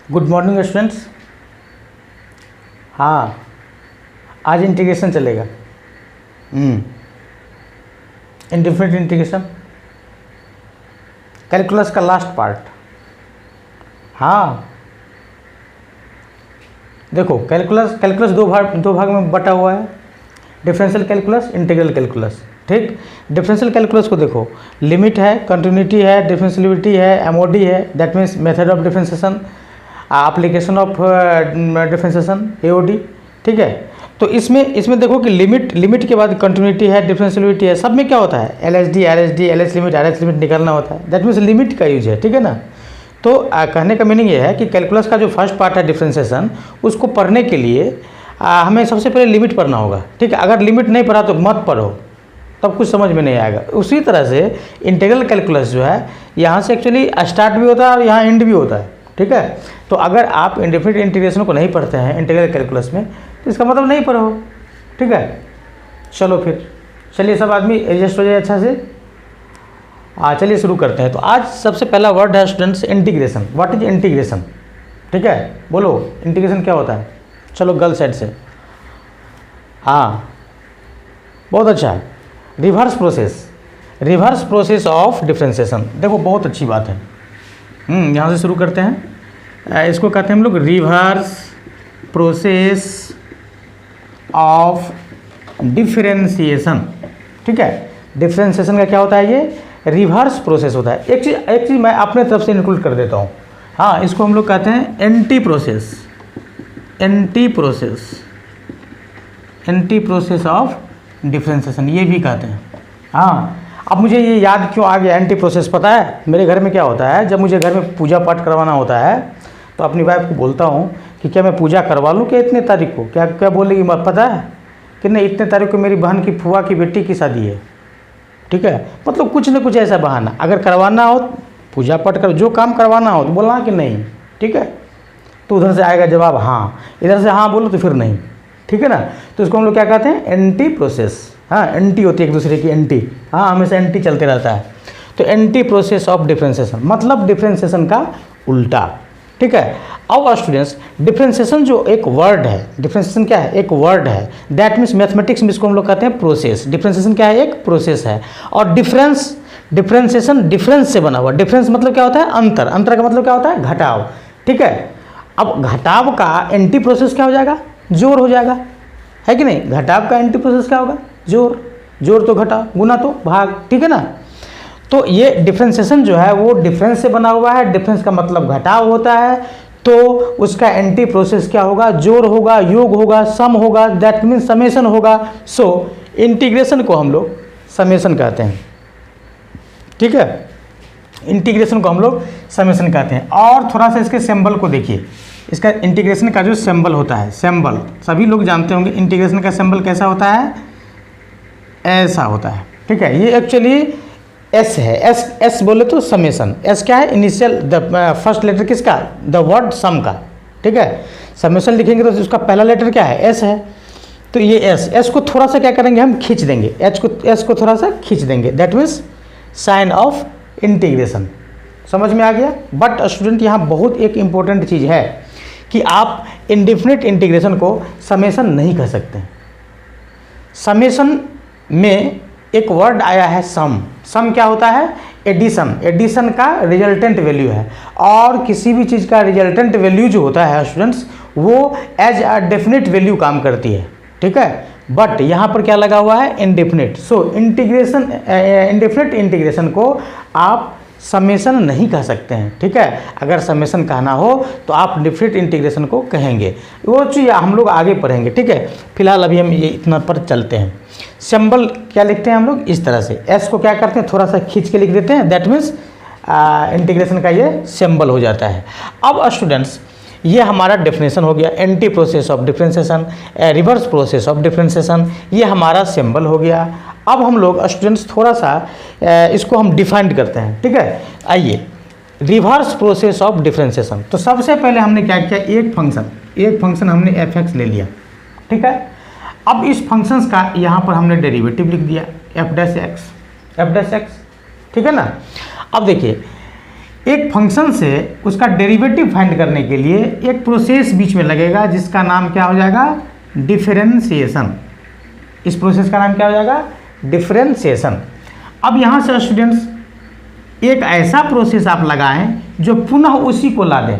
Good morning students. हाँ, आज integration चलेगा। इंडेफिनिट इंटीग्रेशन, कैलकुलस का लास्ट पार्ट। हाँ देखो, कैलकुलस दो भाग में बटा हुआ है, डिफरेंशियल कैलकुलस, इंटीग्रल कैलकुलस। ठीक, डिफरेंशियल कैलकुलस को देखो, लिमिट है, कंटिन्यूटी है, डिफरेंशियलिटी है, एमओडी है, that means method of differentiation, application of differentiation, AOD. ठीक है, तो इसमें देखो कि लिमिट के बाद कंटिन्यूटी है, डिफरेंशियलिटी है, सब में क्या होता है LSD, RSD, LS limit, RS limit निकालना होता है। दैट मीन्स लिमिट का यूज है। ठीक है ना। तो कहने का मीनिंग ये है कि कैलकुलस का जो फर्स्ट पार्ट है डिफरेंशिएशन, उसको पढ़ने के लिए हमें सबसे पहले लिमिट पढ़ना होगा। ठीक है, अगर लिमिट नहीं पढ़ा तो मत पढ़ो, तब कुछ समझ में नहीं आएगा। उसी तरह से इंटीग्रल कैलकुलस जो है, यहाँ से एक्चुअली स्टार्ट भी होता है और यहाँ एंड भी होता है। ठीक है, तो अगर आप इंडेफिनिट इंटीग्रेशन को नहीं पढ़ते हैं इंटीग्रल कैलकुलस में, तो इसका मतलब नहीं पढ़ो। ठीक है, चलो फिर चलिए सब आदमी एडजस्ट हो जाए अच्छा से। चलिए शुरू करते हैं। तो आज सबसे पहला वर्ड है students integration. What is integration? ठीक है, बोलो इंटीग्रेशन क्या होता है। चलो गर्ल साइड से। हाँ, बहुत अच्छा है। Reverse process of differentiation. देखो बहुत अच्छी बात है। यहाँ से शुरू करते हैं। इसको कहते हैं हम लोग रिवर्स प्रोसेस ऑफ डिफरेंशिएशन। ठीक है, डिफरेंशिएशन का क्या होता है? ये रिवर्स प्रोसेस होता है। एक चीज़ मैं अपने तरफ से इंक्लूड कर देता हूँ। हाँ, इसको हम लोग कहते हैं एंटी प्रोसेस ऑफ डिफरेंशिएशन, ये भी कहते हैं। हाँ, अब मुझे ये याद क्यों आ गया एंटी प्रोसेस? पता है मेरे घर में क्या होता है, जब मुझे घर में पूजा पाठ करवाना होता है तो अपनी वाइफ को बोलता हूँ कि क्या मैं पूजा करवा लूँ क्या इतने तारीख को? क्या बोलेगी? पता है कि नहीं, इतने तारीख को मेरी बहन की फुआ की बेटी की शादी है। ठीक है, मतलब कुछ ना कुछ ऐसा बहाना, अगर करवाना हो पूजा पाठ कर, जो काम करवाना हो तो बोलना कि नहीं। ठीक है, तो उधर से आएगा जवाब हाँ, इधर से हाँ बोलो तो फिर नहीं। ठीक है ना। तो इसको हम लोग क्या कहते हैं? Anti process. हाँ, एंटी होती है एक दूसरे की, एंटी। हाँ, हमेशा एंटी चलते रहता है। तो एंटी प्रोसेस ऑफ डिफरेंशिएशन मतलब डिफरेंशिएशन का उल्टा। ठीक है, अब स्टूडेंट्स डिफरेंशिएशन जो एक वर्ड है, डिफरेंशिएशन क्या है? एक वर्ड है। दैट मीन्स मैथमेटिक्स में इसको हम लोग कहते हैं प्रोसेस। डिफरेंशिएशन क्या है? एक प्रोसेस है। और डिफरेंशिएशन डिफरेंस से बना हुआ। डिफरेंस मतलब क्या होता है? अंतर। अंतर का मतलब क्या होता है? घटाव। ठीक है, अब घटाव का एंटी प्रोसेस क्या हो जाएगा? जोड़ हो जाएगा, है कि नहीं? घटाव का एंटी प्रोसेस क्या होगा? जोड़। जोड़ तो घटाव, गुना तो भाग। ठीक है ना। तो ये डिफरेंशिएशन जो है वो डिफरेंस से बना हुआ है। डिफरेंस का मतलब घटाव होता है, तो उसका एंटी प्रोसेस क्या होगा? जोड़ होगा, योग होगा, सम होगा, दैट मीन्स समेशन होगा। सो इंटीग्रेशन को हम लोग समेशन कहते हैं। ठीक है, इंटीग्रेशन को हम लोग समेशन कहते हैं। और थोड़ा सा इसके सिंबल को देखिए। इसका इंटीग्रेशन का जो सिंबल होता है, सिंबल सभी लोग जानते होंगे। इंटीग्रेशन का सिंबल कैसा होता है? ऐसा होता है। ठीक है, ये एक्चुअली एस है। एस बोले तो समेशन। एस क्या है? इनिशियल फर्स्ट लेटर किसका? द वर्ड सम का। ठीक है, समेशन लिखेंगे तो उसका पहला लेटर क्या है? एस है। तो ये एस को थोड़ा सा क्या करेंगे? हम खींच देंगे। एस को थोड़ा सा खींच देंगे। That means sign of integration. समझ में आ गया? बट स्टूडेंट यहाँ बहुत एक इंपॉर्टेंट चीज़ है कि आप इंडेफिनिट इंटीग्रेशन को समेशन नहीं कह सकते। समेशन में एक वर्ड आया है सम। सम क्या होता है? एडिशन। एडिशन का रिजल्टेंट वैल्यू है। और किसी भी चीज़ का रिजल्टेंट वैल्यू जो होता है स्टूडेंट्स, वो एज अ डेफिनिट वैल्यू काम करती है। ठीक है, बट यहाँ पर क्या लगा हुआ है? Indefinite. So integration, indefinite integration को आप समेशन नहीं कह सकते हैं। ठीक है, अगर समेशन कहना हो तो आप डेफिनिट इंटीग्रेशन को कहेंगे। वो चीज़ हम लोग आगे पढ़ेंगे। ठीक है, फिलहाल अभी हम ये इतना पर चलते हैं। सिंबल क्या लिखते हैं हम लोग? इस तरह से। एस को क्या करते हैं? थोड़ा सा खींच के लिख देते हैं। दैट मीन्स इंटीग्रेशन का ये सिंबल हो जाता है। अब स्टूडेंट्स ये हमारा डेफिनेशन हो गया, anti process of differentiation, reverse process of differentiation, ये हमारा सिंबल हो गया। अब हम लोग स्टूडेंट्स थोड़ा सा इसको हम डिफाइंड करते हैं। ठीक है, आइए रिवर्स प्रोसेस ऑफ डिफरेंशिएशन। तो सबसे पहले हमने क्या किया? एक फंक्शन हमने एफ एक्स ले लिया। ठीक है, अब इस फंक्शंस का यहाँ पर हमने डेरिवेटिव लिख दिया एफ डैश एक्स। ठीक है ना। अब देखिए एक फंक्शन से उसका डेरिवेटिव फाइंड करने के लिए एक प्रोसेस बीच में लगेगा जिसका नाम क्या हो जाएगा, डिफरेंशिएशन। इस प्रोसेस का नाम क्या हो जाएगा, डिफरेंशिएशन। अब यहाँ से स्टूडेंट्स एक ऐसा प्रोसेस आप लगाएं जो पुनः उसी को ला दें।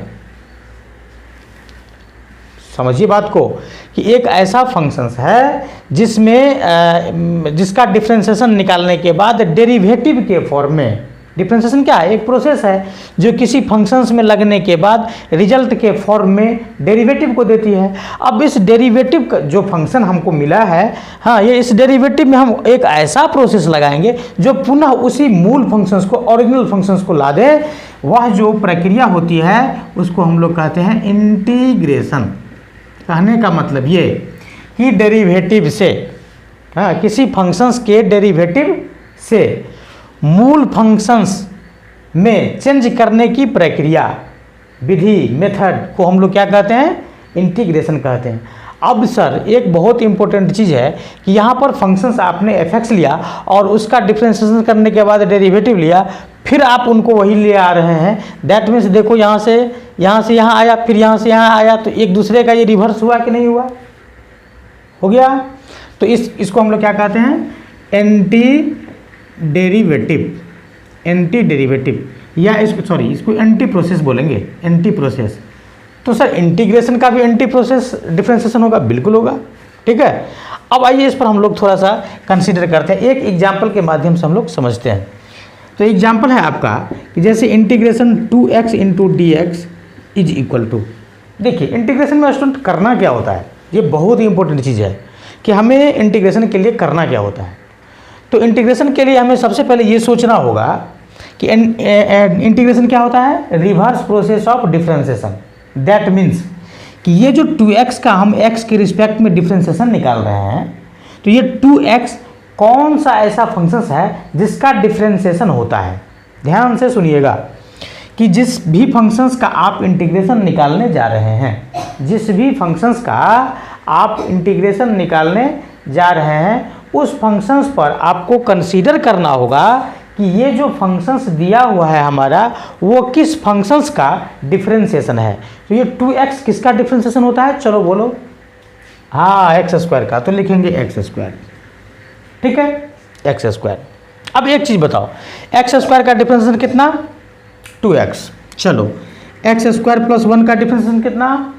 समझिए बात को कि एक ऐसा फंक्शंस है जिसमें जिसका डिफरेंशिएशन निकालने के बाद डेरिवेटिव के फॉर्म में, डिफरेंशिएशन क्या है, एक प्रोसेस है जो किसी फंक्शंस में लगने के बाद रिजल्ट के फॉर्म में डेरिवेटिव को देती है। अब इस डेरिवेटिव का जो फंक्शन हमको मिला है, हाँ, ये इस डेरिवेटिव में हम एक ऐसा प्रोसेस लगाएंगे जो पुनः उसी मूल फंक्शंस को, ओरिजिनल फंक्शंस को ला दे। वह जो प्रक्रिया होती है उसको हम लोग कहते हैं इंटीग्रेशन। कहने का मतलब ये कि डेरिवेटिव से, हाँ, किसी फंक्शंस के डेरिवेटिव से मूल फंक्शंस में चेंज करने की प्रक्रिया, विधि, मेथड को हम लोग क्या कहते हैं, इंटीग्रेशन कहते हैं। अब सर एक बहुत इंपॉर्टेंट चीज़ है कि यहाँ पर फंक्शंस आपने एफ लिया और उसका डिफरेंशिएशन करने के बाद डेरिवेटिव लिया, फिर आप उनको वही ले आ रहे हैं। दैट मीन्स देखो यहाँ से यहाँ आया, फिर यहाँ से यहाँ आया, तो एक दूसरे का ये रिवर्स हुआ कि नहीं हुआ, हो गया। तो इसको हम लोग क्या कहते हैं, एंटी डेरिवेटिव या इसको एंटी प्रोसेस बोलेंगे, एंटी प्रोसेस। तो सर इंटीग्रेशन का भी एंटी प्रोसेस डिफरेंशिएशन होगा, बिल्कुल होगा, ठीक है। अब आइए इस पर हम लोग थोड़ा सा कंसीडर करते हैं, एक एग्जाम्पल के माध्यम से हम लोग समझते हैं। तो एग्जाम्पल है आपका कि जैसे integration 2x into D X is equal to, देखिए इंटीग्रेशन में स्टूडेंट करना क्या होता है, ये बहुत ही इंपॉर्टेंट चीज़ है कि हमें इंटीग्रेशन के लिए करना क्या होता है। तो इंटीग्रेशन के लिए हमें सबसे पहले ये सोचना होगा कि इंटीग्रेशन क्या होता है, reverse process of differentiation. That means कि ये जो 2x का हम x के रिस्पेक्ट में डिफरेंशिएशन निकाल रहे हैं, तो ये 2x कौन सा ऐसा फंक्शन है जिसका डिफरेंशिएशन होता है। ध्यान से सुनिएगा कि जिस भी फंक्शंस का आप इंटीग्रेशन निकालने जा रहे हैं, जिस भी फंक्शंस का आप इंटीग्रेशन निकालने जा रहे हैं, उस फंक्शंस पर आपको कंसीडर करना होगा कि ये जो फंक्शंस दिया हुआ है हमारा, वो किस फंक्शंस का डिफरेंशिएशन है। तो ये 2x किसका डिफरेंशिएशन होता है, चलो बोलो, हाँ एक्स स्क्वायर का, तो लिखेंगे एक्स स्क्वायर, ठीक है, एक्स स्क्वायर। अब एक चीज़ बताओ, एक्स स्क्वायर का डिफरेंशिएशन कितना, 2x। चलो एक्स स्क्वायर प्लस 1 का डिफरेंशिएशन कितना,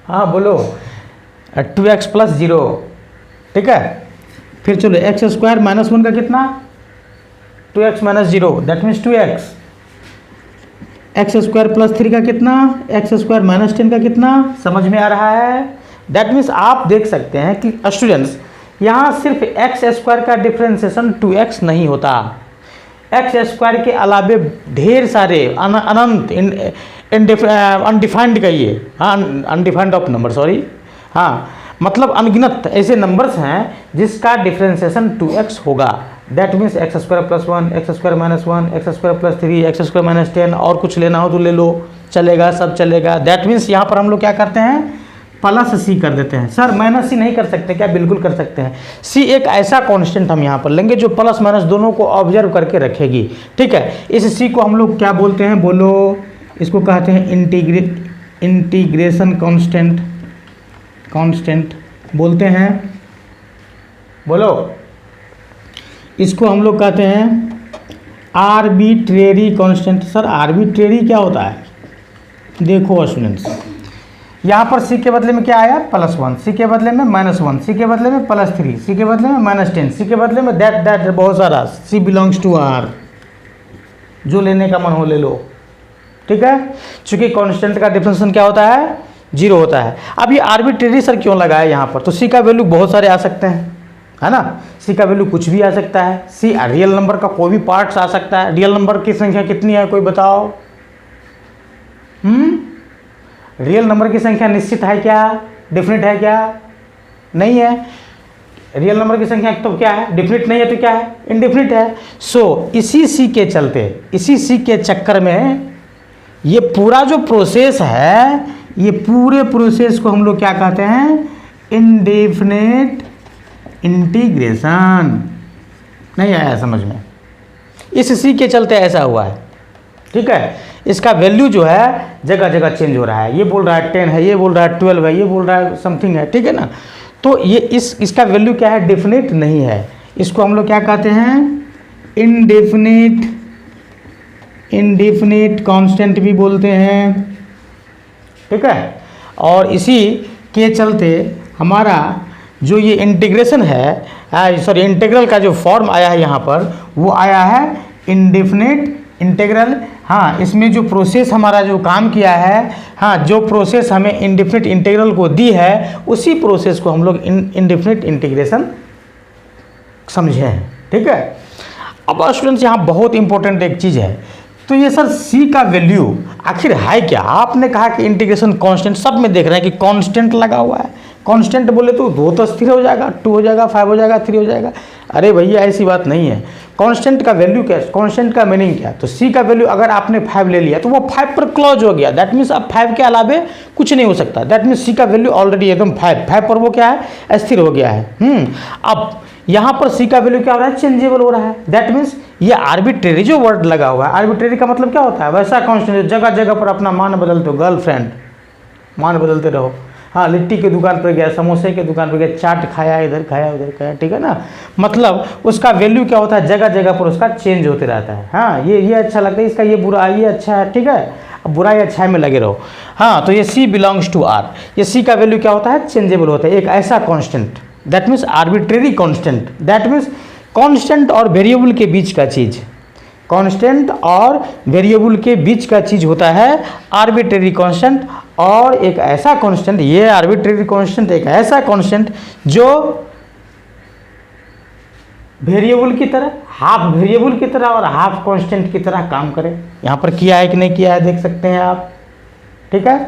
हाँ बोलो, 2x प्लस 0, ठीक है। फिर चलो एक्स स्क्वायर माइनस 1 का कितना, 2x minus 0, that means 2x। X square plus 3 का कितना, एक्स स्क्वायर माइनस 10 का कितना, समझ में आ रहा है। दैट मीन्स आप देख सकते हैं कि स्टूडेंट्स यहाँ सिर्फ एक्स स्क्वायर का डिफरेंशिएशन 2x नहीं होता, एक्स स्क्वायर के अलावे ढेर सारे अनंत अनडिफाइंड कहिए, हाँ अनडिफाइंड ऑफ नंबर, सॉरी, हाँ मतलब अनगिनत ऐसे नंबर्स हैं जिसका डिफरेंशिएशन 2x होगा। That means x square plus 1, x square minus 1, x square plus 3, x square minus 10, और कुछ लेना हो तो ले लो, चलेगा, सब चलेगा। दैट मीन्स यहाँ पर हम लोग क्या करते हैं, प्लस सी कर देते हैं। सर माइनस सी नहीं कर सकते क्या, बिल्कुल कर सकते हैं। सी एक ऐसा कांस्टेंट हम यहाँ पर लेंगे जो प्लस माइनस दोनों को ऑब्जर्व करके रखेगी, ठीक है। इस सी को हम लोग क्या बोलते हैं, बोलो, इसको कहते हैं इंटीग्रेशन कांस्टेंट बोलते हैं, बोलो। इसको हम लोग कहते हैं आर्बिट्रेरी कांस्टेंट। सर आर्बिट्रेरी क्या होता है, देखो स्टूडेंट्स, यहाँ पर सी के बदले में क्या आया, +1, सी के बदले में -1, सी के बदले में +3, सी के बदले में -10, सी के बदले में दैट बहुत सारा, सी बिलोंग्स टू आर, जो लेने का मन हो ले लो, ठीक है। चूंकि कांस्टेंट का डिफरेंशिएशन क्या होता है, 0 होता है। अब ये आर्बिट्रेरी सर क्यों लगाया यहाँ पर, तो सी का वैल्यू बहुत सारे आ सकते हैं, है ना। सी का वैल्यू कुछ भी आ सकता है, सी रियल नंबर का कोई भी पार्ट्स आ सकता है। रियल नंबर की संख्या कितनी है, कोई बताओ, रियल नंबर की संख्या निश्चित है क्या, डेफिनेट है क्या, नहीं है। रियल नंबर की संख्या तो क्या है, डेफिनेट नहीं है तो क्या है, इनडेफिनेट है। सो इसी सी के चलते, इसी सी के चक्कर में ये पूरा जो प्रोसेस है, ये पूरे प्रोसेस को हम लोग क्या कहते हैं, इनडेफिनेट इंटीग्रेशन। नहीं आया समझ में, इस सी के चलते ऐसा हुआ है, ठीक है। इसका वैल्यू जो है जगह जगह चेंज हो रहा है, ये बोल रहा है 10 है, ये बोल रहा है 12 है, ये बोल रहा है समथिंग है, ठीक है ना। तो ये इसका वैल्यू क्या है, डेफिनेट नहीं है। इसको हम लोग क्या कहते हैं, इनडेफिनेट कांस्टेंट भी बोलते हैं, ठीक है। और इसी के चलते हमारा जो ये इंटीग्रेशन है, सॉरी इंटीग्रल का जो फॉर्म आया है यहाँ पर, वो आया है इनडेफिनेट इंटीग्रल। हाँ, इसमें जो प्रोसेस हमारा जो काम किया है, हाँ, जो प्रोसेस हमें इनडेफिनेट इंटीग्रल को दी है, उसी प्रोसेस को हम लोग इनडेफिनेट इंटीग्रेशन समझे हैं, ठीक है। अब स्टूडेंट्स यहाँ बहुत इंपॉर्टेंट एक चीज़ है, तो ये सर सी का वैल्यू आखिर है क्या। आपने कहा कि इंटीग्रेशन कांस्टेंट, सब में देख रहे हैं कि कांस्टेंट लगा हुआ है। कांस्टेंट बोले तो 2 तो स्थिर हो जाएगा, 2 हो जाएगा, 5 हो जाएगा, 3 हो जाएगा। अरे भैया ऐसी बात नहीं है। कांस्टेंट का वैल्यू क्या है, कांस्टेंट का मीनिंग क्या है। तो सी का वैल्यू अगर आपने 5 ले लिया तो वो 5 पर क्लोज हो गया, दैट मीन्स अब 5 के अलावे कुछ नहीं हो सकता। दैट मीन्स सी का वैल्यू ऑलरेडी एकदम 5 पर वो क्या है, स्थिर हो गया है। अब यहाँ पर सी का वैल्यू क्या हो रहा है, चेंजेबल हो रहा है। दैट मीन्स ये आर्बिट्रेरी जो वर्ड लगा हुआ है, आर्बिट्रेरी का मतलब क्या होता है, वैसा कांस्टेंट जगह जगह पर अपना मान बदलते हो, गर्लफ्रेंड मान बदलते रहो। हाँ, लिट्टी की दुकान पर गया, समोसे की दुकान पर गया, चाट खाया, इधर खाया उधर खाया, ठीक है ना। मतलब उसका वैल्यू क्या होता है, जगह जगह पर उसका चेंज होते रहता है। हाँ, ये अच्छा लगता है, इसका ये बुरा, ये अच्छा है, ठीक है। अब बुराई अच्छाई में लगे रहो। हाँ, तो ये सी बिलोंग्स टू आर, ये सी का वैल्यू क्या होता है, चेंजेबल होता है। एक ऐसा constant, that means arbitrary constant, that means constant और वेरिएबल के बीच का चीज़, कांस्टेंट और वेरिएबल के बीच का चीज़ होता है आर्बिट्रेरी कांस्टेंट। और एक ऐसा कांस्टेंट, ये आर्बिट्रेरी कांस्टेंट एक ऐसा कांस्टेंट जो वेरिएबल की तरह, हाफ वेरिएबल की तरह और हाफ कांस्टेंट की तरह काम करे। यहाँ पर किया है कि नहीं किया है, देख सकते हैं आप, ठीक है।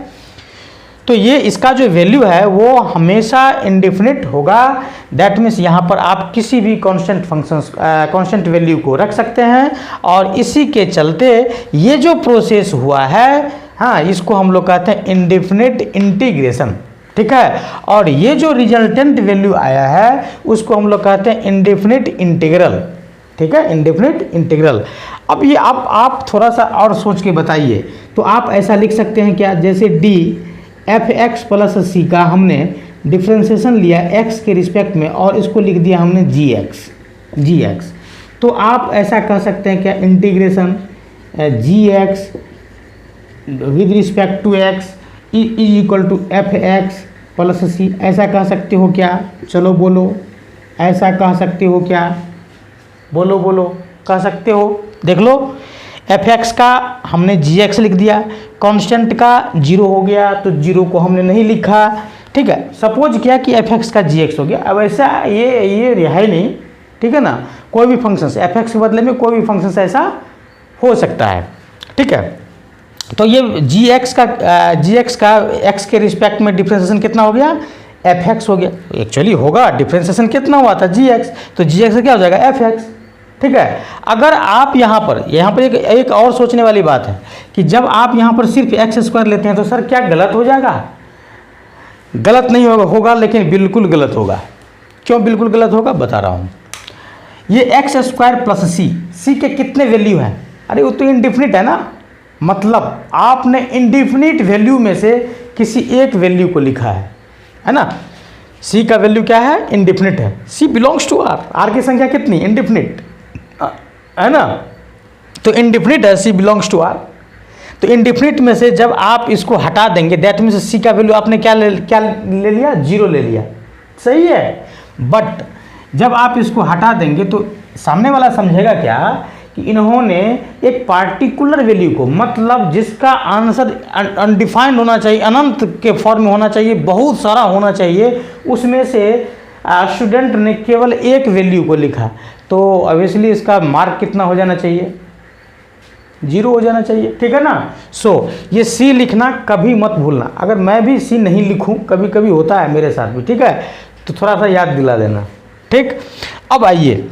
तो ये इसका जो वैल्यू है वो हमेशा इंडेफिनिट होगा। दैट मीन्स यहाँ पर आप किसी भी कांस्टेंट फंक्शंस, कांस्टेंट वैल्यू को रख सकते हैं। और इसी के चलते ये जो प्रोसेस हुआ है, हाँ, इसको हम लोग कहते हैं इंडेफिनिट इंटीग्रेशन, ठीक है। और ये जो रिजल्टेंट वैल्यू आया है उसको हम लोग कहते हैं इंडेफिनिट इंटीग्रल, ठीक है, इंडेफिनिट इंटीग्रल। अब ये आप थोड़ा सा और सोच के बताइए। तो आप ऐसा लिख सकते हैं क्या, जैसे डी एफ एक्स प्लस सी का हमने डिफ्रेंसिएशन लिया एक्स के रिस्पेक्ट में और इसको लिख दिया हमने जी एक्स। तो आप ऐसा कह सकते हैं क्या, integration g x with respect to x is equal to f x plus c, ऐसा कह सकते हो क्या। चलो बोलो, ऐसा कह सकते हो क्या, बोलो कह सकते हो। देख लो, एफ एक्स का हमने जी एक्स लिख दिया, कांस्टेंट का 0 हो गया तो 0 को हमने नहीं लिखा, ठीक है। सपोज किया कि एफ एक्स का जी एक्स हो गया। अब ऐसा ये है नहीं, ठीक है ना। कोई भी फंक्शन एफ एक्स के बदले में कोई भी फंक्शन ऐसा हो सकता है, ठीक है। तो ये जी एक्स का एक्स के रिस्पेक्ट में डिफ्रेंसिएशन कितना हो गया, एफ एक्स हो गया। एक्चुअली होगा डिफ्रेंसिएशन कितना हुआ था, जी एक्स, तो जी एक्स क्या हो जाएगा, एफ एक्स, ठीक है। अगर आप यहाँ पर एक और सोचने वाली बात है कि जब आप यहाँ पर सिर्फ एक्स स्क्वायर लेते हैं तो सर क्या गलत हो जाएगा। गलत नहीं होगा लेकिन बिल्कुल गलत होगा। क्यों बिल्कुल गलत होगा, बता रहा हूँ। ये एक्स स्क्वायर प्लस सी के कितने वैल्यू हैं, अरे वो तो इनडिफिनिट है ना। मतलब आपने इनडिफिनिट वैल्यू में से किसी एक वैल्यू को लिखा है ना। सी का वैल्यू क्या है, इनडिफिनिट है। सी बिलोंग्स टू आर की संख्या कितनी, इनडिफिनिट है ना। तो इनडिफिनिट है, सी बिलोंग्स टू आर। तो इनडिफिनिट में से जब आप इसको हटा देंगे, दैट मीन्स सी का वैल्यू आपने क्या ले लिया, 0 ले लिया, सही है। बट जब आप इसको हटा देंगे तो सामने वाला समझेगा क्या कि इन्होंने एक पार्टिकुलर वैल्यू को, मतलब जिसका आंसर अनडिफाइंड होना चाहिए, अनंत के फॉर्म में होना चाहिए, बहुत सारा होना चाहिए, उसमें से स्टूडेंट ने केवल एक वैल्यू को लिखा। तो ऑब्वियसली इसका मार्क कितना हो जाना चाहिए, 0 हो जाना चाहिए, ठीक है ना। सो ये सी लिखना कभी मत भूलना। अगर मैं भी सी नहीं लिखूं, कभी कभी होता है मेरे साथ भी, ठीक है, तो थोड़ा सा याद दिला देना, ठीक। अब आइए,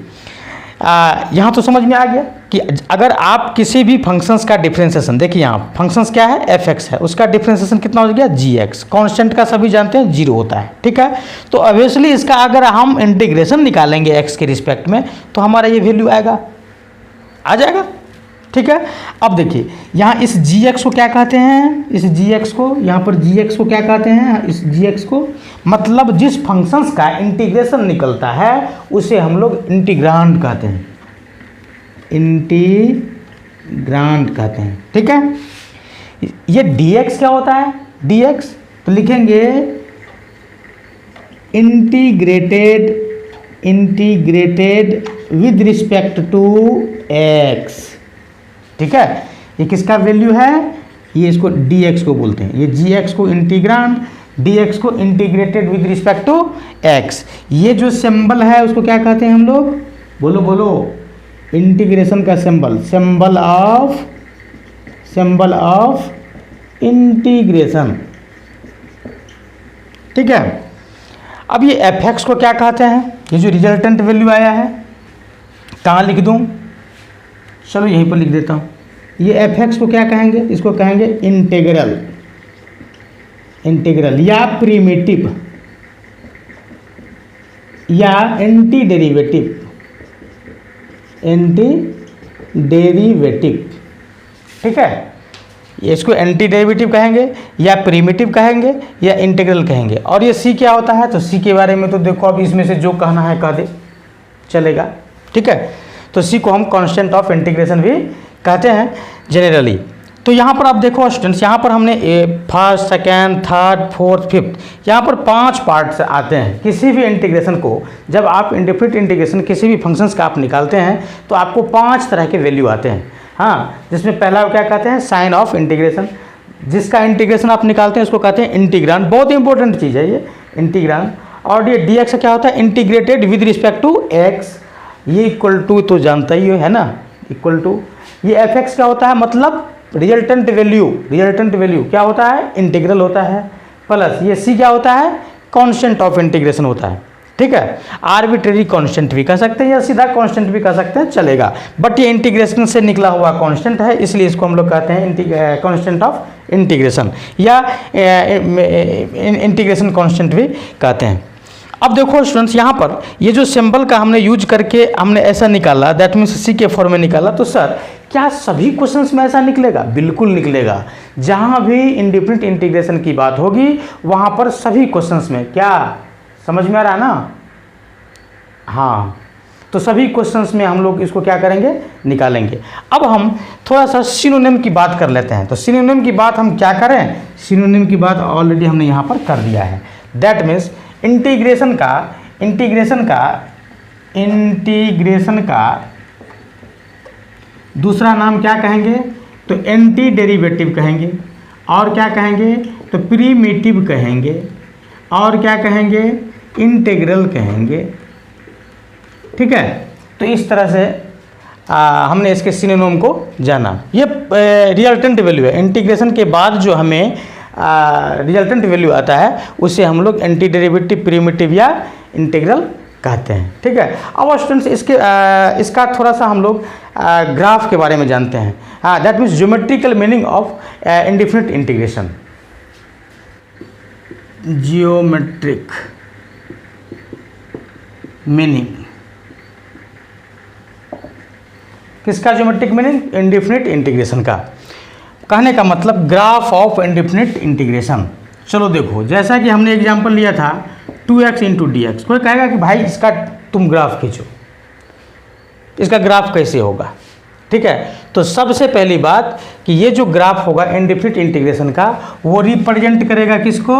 यहाँ तो समझ में आ गया कि अगर आप किसी भी फंक्शंस का डिफरेंशिएशन, देखिए यहाँ फंक्शंस क्या है, एफ एक्स है, उसका डिफरेंशिएशन कितना हो गया, जी एक्स। कॉन्स्टेंट का सभी जानते हैं 0 होता है, ठीक है। तो ऑब्वियसली इसका अगर हम इंटीग्रेशन निकालेंगे एक्स के रिस्पेक्ट में तो हमारा ये वैल्यू आएगा, आ जाएगा, ठीक है। अब देखिए यहाँ इस gx को क्या कहते हैं, इस gx को, यहाँ पर gx को क्या कहते हैं, इस gx को, मतलब जिस फंक्शंस का इंटीग्रेशन निकलता है उसे हम लोग इंटीग्रांड कहते हैं, इंटीग्रांड कहते हैं, ठीक है। ये dx क्या होता है, dx तो लिखेंगे integrated with respect to x, ठीक है। ये किसका वैल्यू है, ये इसको dx को बोलते हैं, ये gx को इंटीग्रांड, dx को integrated with respect to x। ये जो सिंबल है उसको क्या कहते हैं हम लोग, बोलो बोलो, इंटीग्रेशन का सिंबल, सिंबल ऑफ इंटीग्रेशन, ठीक है। अब ये fx को क्या कहते हैं, ये जो रिजल्टेंट वैल्यू आया है, कहाँ लिख दूँ, चलो यहीं पर लिख देता हूँ। ये fx को क्या कहेंगे, इसको कहेंगे इंटीग्रल या प्रीमिटिव या एंटी डेरिवेटिव, ठीक है। इसको एंटी डेरिवेटिव कहेंगे या प्रीमिटिव कहेंगे या इंटीग्रल कहेंगे। और ये सी क्या होता है, तो सी के बारे में तो देखो अब इसमें से जो कहना है कह दे, चलेगा, ठीक है। तो सी को हम कांस्टेंट ऑफ इंटीग्रेशन भी कहते हैं जनरली। तो यहाँ पर आप देखो स्टूडेंट्स, यहाँ पर हमने first, second, third, fourth, fifth, यहाँ पर 5 पार्ट्स आते हैं। किसी भी इंटीग्रेशन को जब आप इंडेफिनिट इंटीग्रेशन किसी भी फंक्शंस का आप निकालते हैं तो आपको 5 तरह के वैल्यू आते हैं, हाँ। जिसमें पहला क्या कहते हैं, साइन ऑफ इंटीग्रेशन, जिसका इंटीग्रेशन आप निकालते हैं उसको कहते हैं इंटीग्रांड, बहुत इंपॉर्टेंट चीज़ है ये इंटीग्रांड। और ये dx क्या होता है, integrated with respect to x, ये इक्वल टू तो जानता ही है ना, इक्वल टू। ये fx क्या होता है, मतलब रिजल्टेंट वैल्यू क्या होता है, इंटीग्रल होता है, प्लस ये c क्या होता है, कांस्टेंट ऑफ इंटीग्रेशन होता है, ठीक है। आर्बिट्रेरी कांस्टेंट भी कह सकते हैं या सीधा कांस्टेंट भी कह सकते हैं, चलेगा। बट ये इंटीग्रेशन से निकला हुआ कांस्टेंट है, इसलिए इसको हम लोग कहते हैं कांस्टेंट ऑफ इंटीग्रेशन या इंटीग्रेशन कांस्टेंट भी कहते हैं। अब देखो स्टूडेंट्स, यहाँ पर ये जो सिंबल का हमने यूज करके हमने ऐसा निकाला, दैट मीन्स सी के फॉर्म में निकाला, तो सर क्या सभी क्वेश्चंस में ऐसा निकलेगा, बिल्कुल निकलेगा। जहाँ भी इंडेफिनिट इंटीग्रेशन की बात होगी वहाँ पर सभी क्वेश्चंस में, क्या समझ में आ रहा है ना, हाँ। तो सभी क्वेश्चंस में हम लोग इसको क्या करेंगे, निकालेंगे। अब हम थोड़ा सा सिनोनिम की बात कर लेते हैं। तो सिनोनिम की बात हम क्या करें, सिनोनिम की बात ऑलरेडी हमने यहाँ पर कर दिया है। दैट मीन्स इंटीग्रेशन का दूसरा नाम क्या कहेंगे, तो एंटी डेरिवेटिव कहेंगे, और क्या कहेंगे, तो प्रीमिटिव कहेंगे, और क्या कहेंगे, इंटीग्रल कहेंगे, ठीक है। तो इस तरह से हमने इसके सिनोनिम को जाना। ये रिजल्टेंट वैल्यू है, इंटीग्रेशन के बाद जो हमें रिजल्टेंट वैल्यू आता है उसे हम लोग एंटी डेरिवेटिव, प्रीमिटिव या इंटीग्रल कहते हैं, ठीक है। अब स्टूडेंट्स इसका थोड़ा सा हम लोग ग्राफ के बारे में जानते हैं, हाँ। That means geometrical meaning of indefinite integration, geometric meaning, किसका ज्योमेट्रिक मीनिंग, इंडेफिनिट इंटीग्रेशन का। कहने का मतलब ग्राफ ऑफ इंडेफिनिट इंटीग्रेशन। चलो देखो, जैसा कि हमने एग्जांपल लिया था 2x इंटू डी एक्स, कोई कहेगा कि भाई इसका तुम ग्राफ खींचो, इसका ग्राफ कैसे होगा, ठीक है। तो सबसे पहली बात कि ये जो ग्राफ होगा इंडेफिनिट इंटीग्रेशन का, वो रिप्रेजेंट करेगा किसको,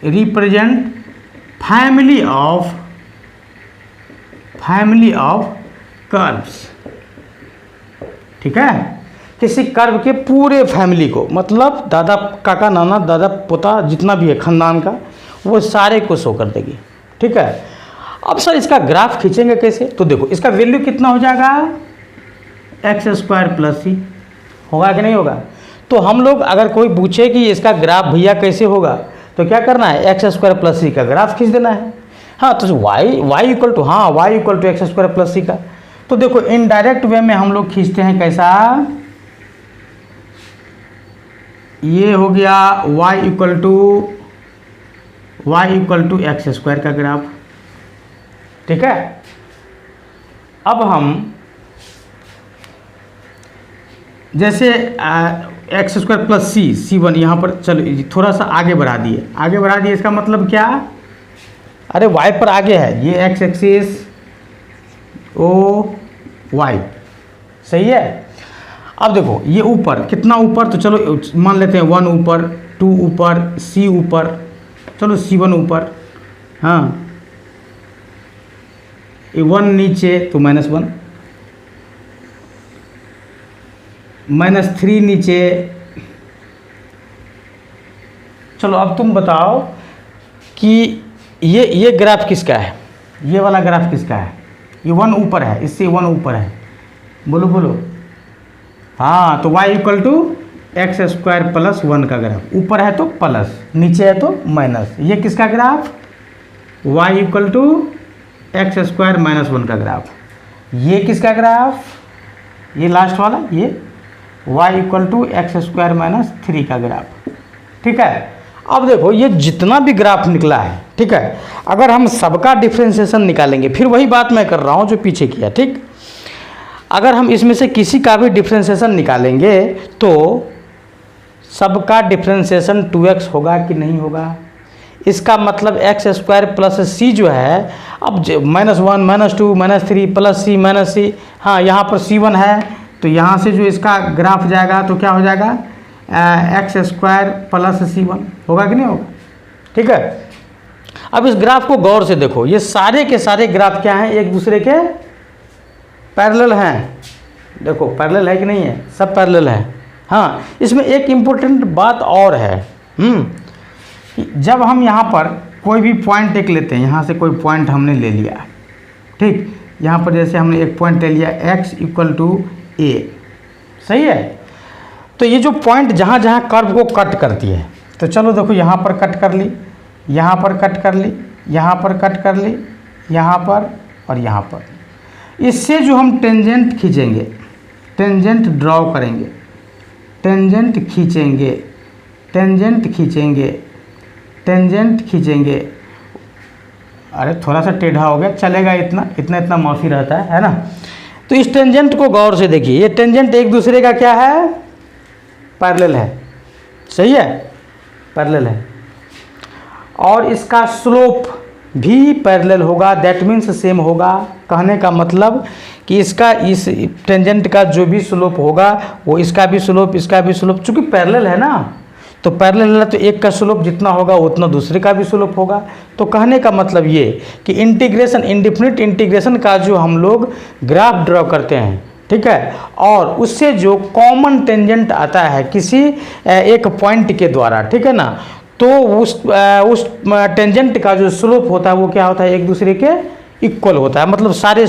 रिप्रेजेंट फैमिली ऑफ कर्व्स, ठीक है। किसी कर्व के पूरे फैमिली को, मतलब दादा, काका, नाना, दादा, पोता, जितना भी है खानदान का, वो सारे को शो कर देगी, ठीक है। अब सर इसका ग्राफ खींचेंगे कैसे, तो देखो इसका वैल्यू कितना हो जाएगा, x² + c, होगा कि नहीं होगा। तो हम लोग अगर कोई पूछे कि इसका ग्राफ भैया कैसे होगा, तो क्या करना है, x² + c का ग्राफ खींच देना है, हाँ। तो y इक्वल टू, हाँ, y equal to x² + c का। तो देखो इनडायरेक्ट वे में हम लोग खींचते हैं कैसा, ये हो गया y इक्वल टू x² का ग्राफ, ठीक है। अब हम जैसे एक्स स्क्वायर प्लस सी वन, यहाँ पर चलो थोड़ा सा आगे बढ़ा दिए, इसका मतलब क्या, अरे वाई पर आगे है, ये एक्स एक्सिस ओ वाई, सही है। अब देखो ये ऊपर कितना ऊपर, तो चलो मान लेते हैं 1 ऊपर, 2 ऊपर, सी ऊपर, चलो C1 ऊपर, हाँ ये 1 नीचे तो -1, -3 नीचे। चलो अब तुम बताओ कि ये ग्राफ किसका है, ये वाला ग्राफ किसका है, ये 1 ऊपर है, इससे 1 ऊपर है, बोलो बोलो, हाँ तो y equal to X square plus 1 का ग्राफ, ऊपर है तो प्लस, नीचे है तो माइनस, ये किसका graph, y equal to X square -1 का ग्राफ। ये किसका ग्राफ, ये लास्ट वाला, ये y equal to X square -3 का ग्राफ, ठीक है। अब देखो ये जितना भी ग्राफ निकला है, ठीक है, अगर हम सबका डिफ्रेंशिएशन निकालेंगे, फिर वही बात मैं कर रहा हूँ जो पीछे किया, ठीक, अगर हम इसमें से किसी का भी डिफ्रेंशिएशन निकालेंगे तो सबका डिफ्रेंशिएशन 2x होगा कि नहीं होगा, इसका मतलब एक्स स्क्वायर प्लस सी जो है, अब -1 -2 -3 प्लस सी माइनस सी, हाँ यहाँ पर C1 है, तो यहाँ से जो इसका ग्राफ जाएगा तो क्या हो जाएगा, एक्स स्क्वायर प्लस C1 होगा कि नहीं होगा, ठीक है। अब इस ग्राफ को गौर से देखो, ये सारे के सारे ग्राफ क्या हैं, एक दूसरे के पैरेलल हैं, देखो पैरेलल है कि नहीं है, सब पैरेलल है। हाँ इसमें एक इम्पोर्टेंट बात और है, जब हम यहाँ पर कोई भी पॉइंट एक लेते हैं, यहाँ से कोई पॉइंट हमने ले लिया, ठीक, यहाँ पर जैसे हमने एक पॉइंट ले लिया x इक्वल टू a, सही है, तो ये जो पॉइंट जहाँ जहाँ कर्व को कट करती है, तो चलो देखो यहाँ पर कट कर ली, यहाँ पर कट कर ली, यहाँ पर कट कर ली, यहाँ पर और यहाँ पर, इससे जो हम टेंजेंट खींचेंगे, टेंजेंट ड्रॉ करेंगे, टेंजेंट खींचेंगे, टेंजेंट खींचेंगे, टेंजेंट खींचेंगे, अरे थोड़ा सा टेढ़ा हो गया, चलेगा, इतना इतना इतना माफी रहता है ना। तो इस टेंजेंट को गौर से देखिए, ये टेंजेंट एक दूसरे का क्या है, पैरेलल है, सही है, पैरेलल है, और इसका स्लोप भी पैरेलल होगा, दैट मीन्स सेम होगा। कहने का मतलब कि इसका इस टेंजेंट का जो भी स्लोप होगा वो इसका भी स्लोप, इसका भी स्लोप, चूँकि पैरेलल है ना, तो पैरेलल है तो एक का स्लोप जितना होगा उतना दूसरे का भी स्लोप होगा। तो कहने का मतलब ये कि इंटीग्रेशन, इंडिफिनिट इंटीग्रेशन का जो हम लोग ग्राफ ड्रॉ करते हैं, ठीक है, और उससे जो कॉमन टेंजेंट आता है किसी एक पॉइंट के द्वारा, ठीक है ना, तो उस टेंजेंट का जो स्लोप होता है वो क्या होता है, एक दूसरे के इक्वल होता है, मतलब सारे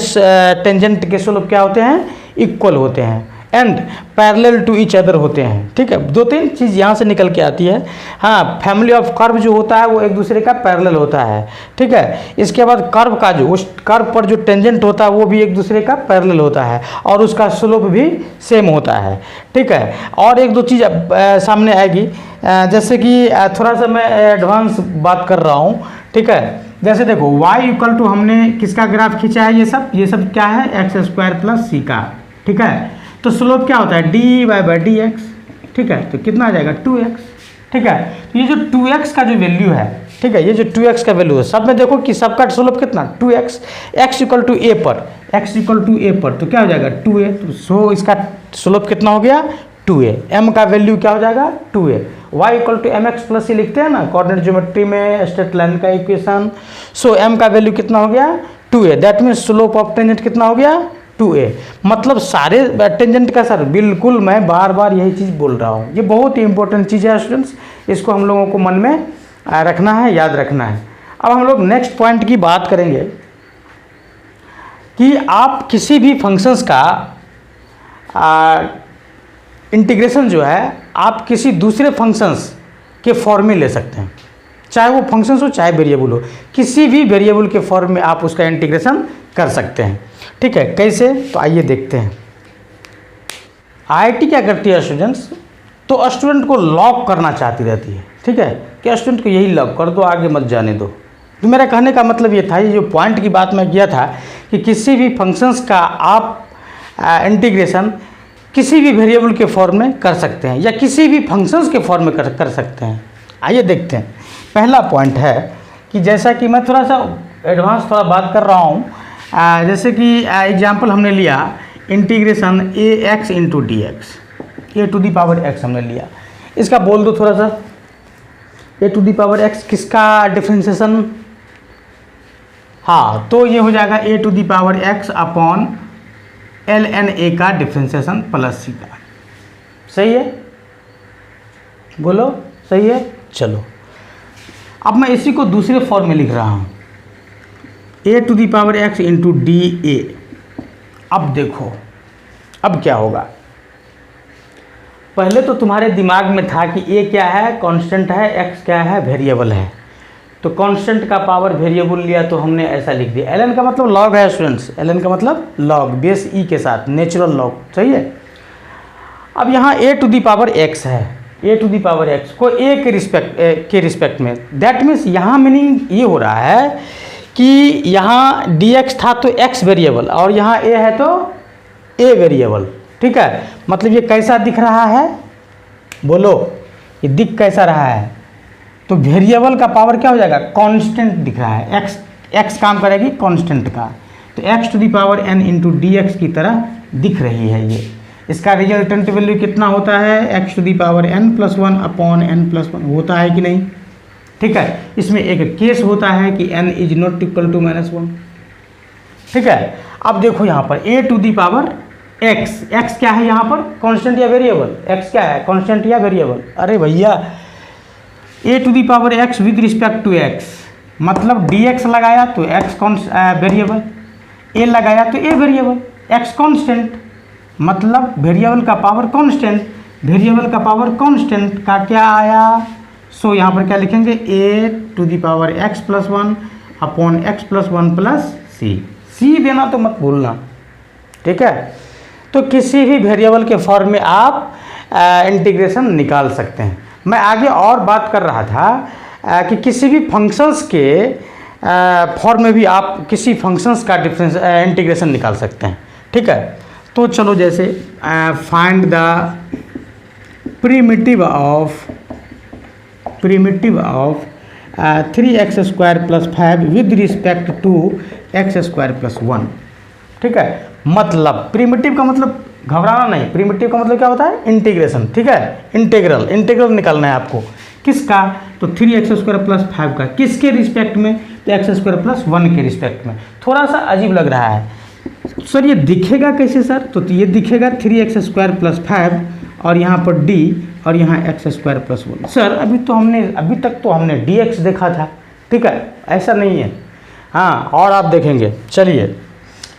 टेंजेंट के स्लोप क्या होते हैं, इक्वल होते हैं and parallel to each other होते हैं, ठीक है। 2-3 चीज़ यहाँ से निकल के आती है। हाँ, फैमिली ऑफ कर्व जो होता है वो एक दूसरे का पैरेलल होता है, ठीक है। इसके बाद कर्व का जो, उस कर्व पर जो टेंजेंट होता है वो भी एक दूसरे का पैरेलल होता है और उसका स्लोप भी सेम होता है, ठीक है। और 1-2 चीज़ सामने आएगी, जैसे कि थोड़ा सा मैं एडवांस बात कर रहा हूँ, ठीक है। जैसे देखो y इक्वल टू हमने किसका ग्राफ खींचा है, ये सब क्या है, एक्स स्क्वायर प्लस सी का, ठीक है। तो स्लोप क्या होता है, dy/dx, ठीक है, तो कितना आ जाएगा 2x, ठीक है। तो ये जो 2x का जो वैल्यू है, ठीक है, ये जो 2x का वैल्यू है, सब में देखो कि सबका स्लोप कितना 2x, x equal to a पर, x इक्वल टू a पर, तो क्या हो जाएगा 2a, तो सो इसका स्लोप कितना हो गया 2a, m का वैल्यू क्या हो जाएगा 2a, y equal to mx plus c लिखते हैं ना कोऑर्डिनेट ज्योमेट्री में, स्ट्रेट लाइन का इक्वेशन। सो m का वैल्यू कितना हो गया 2a, that means slope of tangent कितना हो गया 2a। मतलब सारे टेंजेंट का सर, बिल्कुल मैं बार बार यही चीज़ बोल रहा हूँ, ये बहुत ही इंपॉर्टेंट चीज़ है स्टूडेंट्स, इसको हम लोगों को मन में रखना है, याद रखना है। अब हम लोग नेक्स्ट पॉइंट की बात करेंगे कि आप किसी भी फंक्शंस का इंटीग्रेशन जो है आप किसी दूसरे फंक्शंस के फॉर्म में ले सकते हैं, चाहे वो फंक्शंस हो चाहे वेरिएबल हो, किसी भी वेरिएबल के फॉर्म में आप उसका इंटीग्रेशन कर सकते हैं, ठीक है। कैसे, तो आइए देखते हैं। आईआईटी क्या करती है स्टूडेंट्स, तो स्टूडेंट को लॉक करना चाहती रहती है, ठीक है, कि स्टूडेंट को यही लॉक कर दो, आगे मत जाने दो। तो मेरा कहने का मतलब ये था, ये जो पॉइंट की बात मैं किया था कि किसी भी फंक्शंस का आप इंटीग्रेशन किसी भी वेरिएबल के फॉर्म में कर सकते हैं या किसी भी फंक्शंस के फॉर्म में कर सकते हैं। आइए देखते हैं। पहला पॉइंट है कि जैसा कि मैं थोड़ा सा एडवांस थोड़ा बात कर रहा हूँ, जैसे कि एग्जांपल हमने लिया integration a x into D x, a to the power x हमने लिया। इसका बोल दो थोड़ा सा, a to the power x किसका डिफ्रेंसिएशन? हाँ, तो ये हो जाएगा a to the power x upon l n a का डिफ्रेंसिएशन प्लस सी का। सही है? बोलो सही है? चलो अब मैं इसी को दूसरे फॉर्म में लिख रहा हूँ, a to the power x into d a. अब देखो अब क्या होगा। पहले तो तुम्हारे दिमाग में था कि ए क्या है? कांस्टेंट है, एक्स क्या है? वेरिएबल है। तो कांस्टेंट का पावर वेरिएबल लिया तो हमने ऐसा लिख दिया। एल एन का मतलब लॉग है स्टूडेंट्स, एल एन का मतलब लॉग बेस ई के साथ, नेचुरल लॉग। सही है? अब यहाँ ए टू दी पावर एक्स है, ए टू दी पावर एक्स को ए के रिस्पेक्ट में, दैट मीन्स यहाँ मीनिंग ये हो रहा है कि यहाँ डी एक्स था तो एक्स वेरिएबल और यहाँ ए है तो ए वेरिएबल। ठीक है? मतलब ये कैसा दिख रहा है? बोलो ये दिख कैसा रहा है? तो वेरिएबल का पावर क्या हो जाएगा? कांस्टेंट दिख रहा है। एक्स एक्स काम करेगी कांस्टेंट का, तो X to the power N into D X की तरह दिख रही है ये। इसका रिजल्टेंट वैल्यू कितना होता है? X to the power N plus one upon N plus one होता है कि नहीं? ठीक है? इसमें एक केस होता है कि n is not equal to -1। ठीक है? अब देखो यहाँ पर a to the power x, x क्या है यहाँ पर? कांस्टेंट या वेरिएबल? x क्या है? कांस्टेंट या वेरिएबल? अरे भैया a to the power x with respect to x, मतलब dx लगाया तो x वेरिएबल, a लगाया तो a वेरिएबल, x कांस्टेंट मतलब वेरिएबल का पावर कांस्टेंट, वेरिएबल का पावर कांस्टेंट का क्या आया? सो यहाँ पर क्या लिखेंगे? a to the power x plus one upon x plus one plus c. C देना तो मत भूलना। ठीक है? तो किसी भी वेरिएबल के फॉर्म में आप इंटीग्रेशन निकाल सकते हैं। मैं आगे और बात कर रहा था कि किसी भी फंक्शंस के फॉर्म में भी आप किसी फंक्शंस का इंटीग्रेशन निकाल सकते हैं। ठीक है? तो चलो जैसे find the primitive of 3x square plus 5 with respect to X square plus 1। ठीक है? मतलब प्रीमिटिव का मतलब घबराना नहीं, प्रीमिटिव का मतलब क्या होता है? इंटीग्रेशन। ठीक है? इंटीग्रल निकालना है आपको। किसका? तो 3x स्क्वायर प्लस 5 का। किसके रिस्पेक्ट में? तो एक्स स्क्वायर प्लस 1 के रिस्पेक्ट में। थोड़ा सा अजीब लग रहा है सर, ये दिखेगा कैसे सर? तो ये दिखेगा 3x स्क्वायर प्लस 5 और यहाँ पर d और यहाँ एक्स स्क्वायर प्लस 1। सर अभी तक तो हमने dx देखा था। ठीक है? ऐसा नहीं है। हाँ, और आप देखेंगे। चलिए,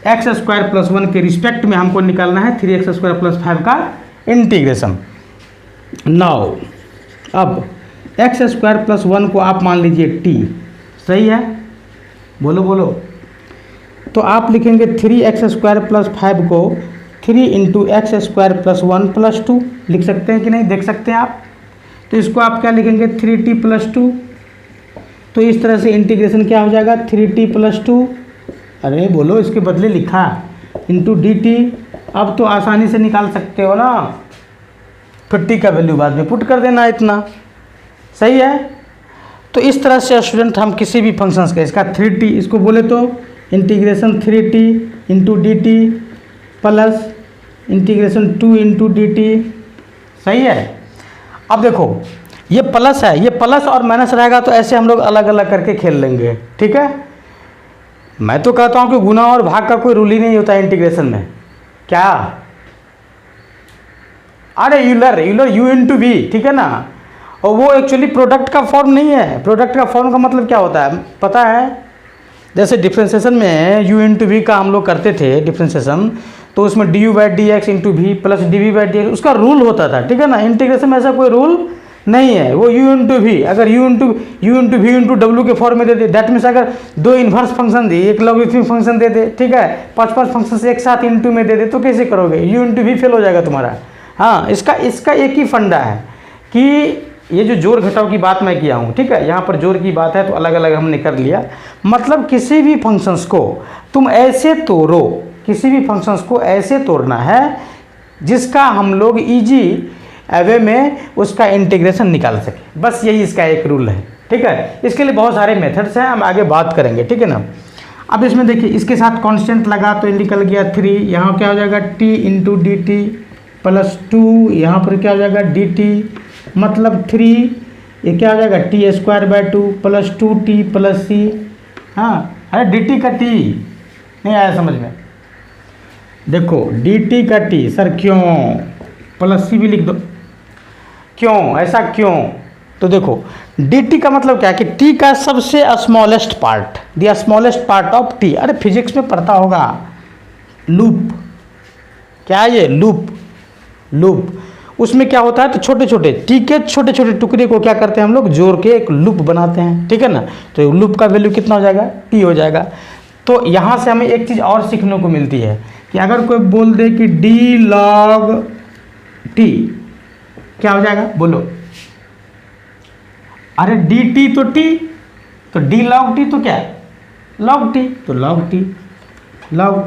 एक्स स्क्वायर प्लस 1 के रिस्पेक्ट में हमको निकालना है 3x स्क्वायर प्लस 5 का इंटीग्रेशन। नाउ अब एक्स स्क्वायर प्लस 1 को आप मान लीजिए t। सही है? बोलो बोलो। तो आप लिखेंगे 3x स्क्वायर प्लस 5 को 3 into x square plus 1 plus 2 लिख सकते हैं कि नहीं? देख सकते हैं आप। तो इसको आप क्या लिखेंगे? 3t plus 2। तो इस तरह से इंटीग्रेशन क्या हो जाएगा? 3t प्लस 2, अरे बोलो, इसके बदले लिखा इंटू dt। अब तो आसानी से निकाल सकते हो ना, फिर t का वैल्यू बाद में पुट कर देना इतना। सही है? तो इस तरह से स्टूडेंट हम किसी भी फंक्शंस का, इसका 3t, इसको बोले तो integration 3t into D T plus integration 2 into D T. सही है? अब देखो ये प्लस है, ये प्लस और माइनस रहेगा तो ऐसे हम लोग अलग अलग करके खेल लेंगे। ठीक है? मैं तो कहता हूँ कि गुना और भाग का कोई रूल ही नहीं होता है इंटीग्रेशन में। क्या? अरे यूलर यू इंटू वी। ठीक है ना? और वो एक्चुअली प्रोडक्ट का फॉर्म नहीं है। प्रोडक्ट का फॉर्म का मतलब क्या होता है पता है? जैसे डिफ्रेंसिएशन में u इंटू वी का हम लोग करते थे डिफ्रेंसिएशन, तो उसमें D U by D X into V plus D V by D X उसका रूल होता था। ठीक है ना? इंटीग्रेशन में ऐसा कोई रूल नहीं है। वो u इंटू वी, अगर u into V into W के फॉर्म में दे दे, दैट मीन्स अगर 2 इन्वर्स फंक्शन दे, एक लॉगरिथमिक फंक्शन दे दे, ठीक है, 5 फंक्शन एक साथ इंटू में दे दे, तो कैसे करोगे? u इंटू वी फेल हो जाएगा तुम्हारा। हाँ, इसका एक ही फंडा है कि ये जो जोड़ घटाव की बात मैं किया हूँ, ठीक है, यहाँ पर जोड़ की बात है तो अलग अलग हमने कर लिया। मतलब किसी भी फंक्शंस को तुम ऐसे तोड़ो, किसी भी फंक्शंस को ऐसे तोड़ना है जिसका हम लोग ईजी वे में उसका इंटीग्रेशन निकाल सके। बस यही इसका एक रूल है, ठीक है। इसके लिए बहुत सारे मेथड्स हैं, हम आगे बात करेंगे, ठीक है ना। अब इसमें देखिए, इसके साथ कांस्टेंट लगा तो निकल गया 3, यहाँ क्या हो जाएगा t into D T plus 2, यहाँ पर क्या हो जाएगा dt मतलब 3, ये क्या हो जाएगा t²/2 plus 2t plus c। हाँ, अरे dt का t नहीं आया समझ में? देखो dt का t सर क्यों, प्लस c भी लिख दो, क्यों ऐसा क्यों? तो देखो dt का मतलब क्या है कि t का सबसे smallest part, the smallest part of t। अरे फिजिक्स में पढ़ता होगा, लूप, क्या है ये लूप, उसमें क्या होता है तो छोटे छोटे t के छोटे छोटे टुकड़े को क्या करते हैं हम लोग, जोड़ के एक लूप बनाते हैं, ठीक है ना। तो लूप का वैल्यू कितना हो जाएगा, t हो जाएगा। तो यहाँ से हमें एक चीज़ और सीखने को मिलती है कि अगर कोई बोल दे कि d log t, क्या हो जाएगा बोलो? अरे dt तो t, तो d log t तो क्या है, log t, तो log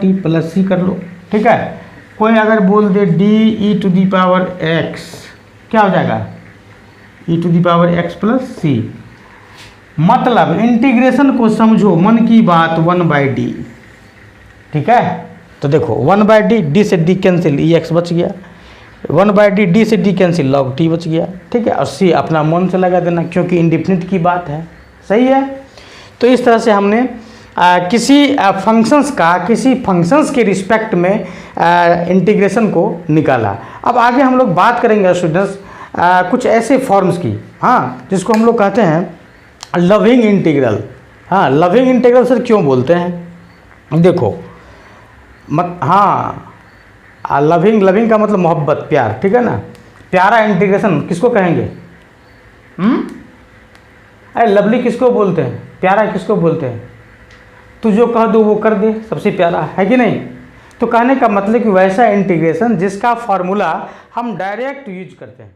t प्लस c कर लो, ठीक है। कोई अगर बोल दे d e⁻x, क्या हो जाएगा e⁻x प्लस c। मतलब इंटीग्रेशन को समझो, मन की बात 1/d, ठीक है। तो देखो 1/d, d से d कैंसिल, ex बच गया, 1/d, d से d कैंसिल, log t बच गया, ठीक है। और c अपना मन से लगा देना क्योंकि इंडिफिनिट की बात है, सही है। तो इस तरह से हमने किसी फंक्शंस के रिस्पेक्ट में इंटीग्रेशन को निकाला। अब आगे हम लोग बात करेंगे स्टूडेंट्स कुछ ऐसे फॉर्म्स की, हाँ, जिसको हम लोग कहते हैं लविंग इंटीग्रल। हाँ, लविंग इंटीग्रल सर क्यों बोलते हैं? देखो हाँ, लविंग का मतलब मोहब्बत, प्यार, ठीक है ना। प्यारा इंटीग्रेशन किसको कहेंगे? अरे लवली किसको बोलते हैं, प्यारा किसको बोलते हैं? तू जो कह दो वो कर दे, सबसे प्यारा है कि नहीं। तो कहने का मतलब कि वैसा इंटीग्रेशन जिसका फॉर्मूला हम डायरेक्ट यूज करते हैं।